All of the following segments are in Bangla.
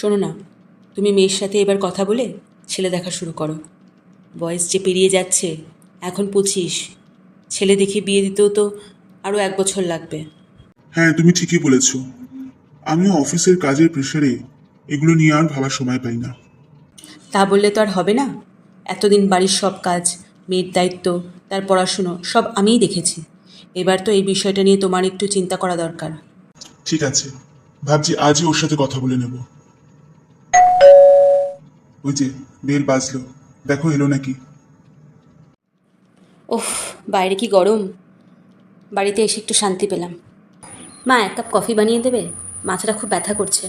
শোনো না, তুমি মেয়ের সাথে এবার কথা বলে ছেলে দেখা শুরু করো। বয়স যে পেরিয়ে যাচ্ছে, এখন 25, ছেলে দেখে বিয়ে দিতেও তো আরও 1 বছর লাগবে। হ্যাঁ, তুমি ঠিকই বলেছ। আমিও অফিসের কাজের প্রেশারে এগুলো নিয়ে আর ভাবার সময় পাই না। তা বললে তো আর হবে না। এতদিন বাড়ির সব কাজ, মেয়ের দায়িত্ব, তার পড়াশুনো সব আমিই দেখেছি। এবার তো এই বিষয়টা নিয়ে তোমার একটু চিন্তা করা দরকার। ঠিক আছে, ভাবছি আজই ওর সাথে কথা বলে নেব। ওই যে বেল বাজলো, দেখো এলো নাকি। ওহ, বাইরে কি গরম! বাড়িতে এসে একটু শান্তি পেলাম। মা, 1 কাপ কফি বানিয়ে দেবে? মাথাটা খুব ব্যথা করছে।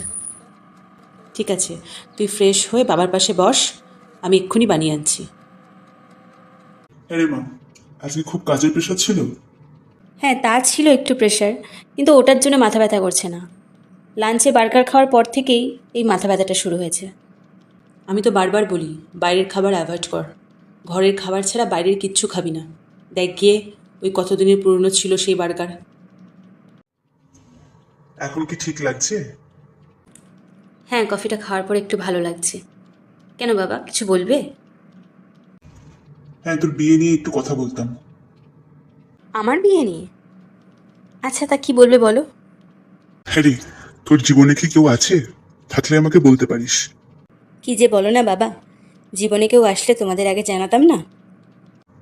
ঠিক আছে, তুই ফ্রেশ হয়ে বাবার পাশে বস, আমি এক্ষুনি বানিয়ে আনছি। আরে মা, আজকে খুব কাজের প্রেশার ছিল। হ্যাঁ, তা ছিল একটু প্রেশার, কিন্তু ওটার জন্য মাথা ব্যথা করছে না। লাঞ্চে বার্গার খাওয়ার পর থেকেই এই মাথা ব্যথাটা শুরু হয়েছে। আমি তো বারবার বলি বাইরের খাবার অ্যাভয়েড কর, ঘরের খাবার ছাড়া বাইরের কিচ্ছু খাবি না। দেখ গিয়ে, ওই কতদিনের পুরনো ছিল সেই বার্গার। এখন কি ঠিক লাগছে? হ্যাঁ, কফিটা খাওয়ার পর একটু ভালো লাগছে। কেন বাবা, কিছু বলবে? হ্যাঁ, তোর বিয়ে নিয়ে একটু কথা বলতাম। আমার বিয়ে নিয়ে? আচ্ছা, তা কি বলবে বলো। হ্যাঁ রে, তোর জীবনে কি কেউ আছে? থাকলে আমাকে বলতে পারিস। কি যে বলো না বাবা, জীবনে কেউ আসলে তোমাদের আগে জানাতাম না?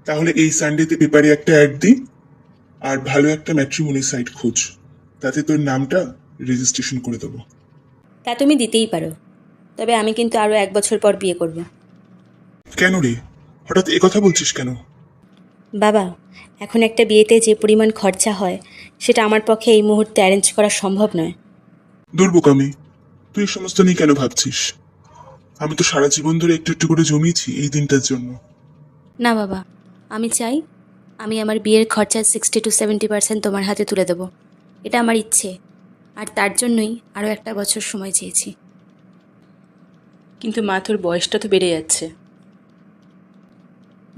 তাহলে এই সানডেতে পেপারে একটা অ্যাড দি, আর ভালো একটা ম্যাট্রিমনি সাইট খোঁজ, তাতে তোর নামটা রেজিস্ট্রেশন করে দেবো। তা তুমি দিতেই পারো, তবে আমি কিন্তু আরও 1 বছর পর বিয়ে করব। কেন রে, হঠাৎ এ কথা বলছিস কেন? বাবা, এখন একটা বিয়েতে যে পরিমাণ খরচা হয়, সেটা আমার পক্ষে এই মুহূর্তে অ্যারেঞ্জ করা সম্ভব নয়। দুর্বোকামি, তুই এই সমস্ত নিয়ে কেন ভাবছিস? আমি তো সারা জীবন ধরে একটু একটু করে জমিয়েছি এই দিনটার জন্য। না বাবা, আমি চাই আমি আমার বিয়ের খরচার 60 to 70% তোমার হাতে তুলে দেবো। এটা আমার ইচ্ছে, আর তার জন্যই আরও 1 বছর সময় চেয়েছি। কিন্তু মা, তোর বয়সটা তো বেড়ে যাচ্ছে।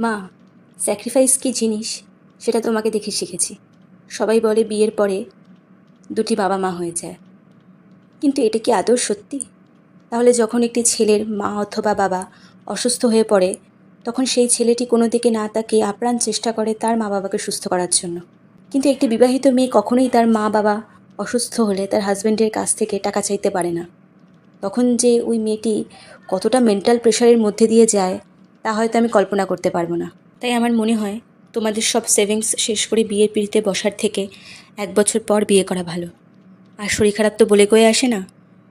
মা, স্যাক্রিফাইস কী জিনিস সেটা তোমাকে দেখে শিখেছি। সবাই বলে বিয়ের পরে দুটি বাবা মা হয়ে যায়, কিন্তু এটা কি আদৌ সত্যি? তাহলে যখন একটি ছেলের মা অথবা বাবা অসুস্থ হয়ে পড়ে, তখন সেই ছেলেটি কোনো দিকে না তাকিয়ে আপ্রাণ চেষ্টা করে তার মা বাবাকে সুস্থ করার জন্য। কিন্তু একটি বিবাহিত মেয়ে কখনোই তার মা বাবা অসুস্থ হলে তার হাজব্যান্ডের কাছ থেকে টাকা চাইতে পারে না। তখন যে ওই মেয়েটি কতটা মেন্টাল প্রেশারের মধ্যে দিয়ে যায়, তা হয়তো আমি কল্পনা করতে পারবো না। তাই আমার মনে হয় তোমাদের সব সেভিংস শেষ করে বিয়ের পিঁড়িতে বসার থেকে 1 বছর পর বিয়ে করা ভালো। আর শরীর খারাপ তো বলে কয়ে আসে না।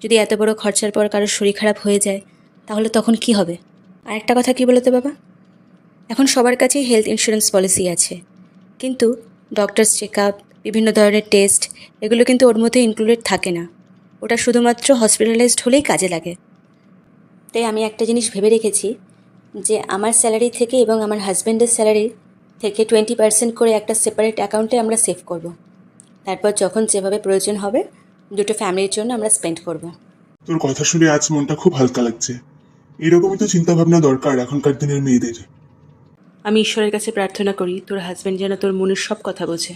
যদি এত বড় খরচার পর কারোর শরীর খারাপ হয়ে যায়, তাহলে তখন কি হবে? আর একটা কথা কি বলতো বাবা, এখন সবার কাছেই হেলথ ইন্স্যুরেন্স পলিসি আছে, কিন্তু ডক্টরস চেক আপ, বিভিন্ন ধরনের টেস্ট, এগুলো কিন্তু ওর মধ্যে ইনক্লুডেড থাকে না। ওটা শুধুমাত্র হসপিটালাইজড হলেই কাজে লাগে। তাই আমি একটা জিনিস ভেবে রেখেছি, যে আমার স্যালারি থেকে এবং আমার হাজব্যান্ডের স্যালারি থেকে 20% করে একটা সেপারেট অ্যাকাউন্টে আমরা সেভ করব। তারপর যখন যেভাবে প্রয়োজন হবে, দুটো ফ্যামিলির জন্য আমরা স্পেন্ড করব। তোর কথা শুনে আজ মনটা খুব হালকা লাগছে। এরকমই তো চিন্তা ভাবনা দরকার এখনকার দিনের মেয়েদের। আমি ঈশ্বরের কাছে প্রার্থনা করি তোর হাজব্যান্ড যেন তোর মনের সব কথা বোঝে।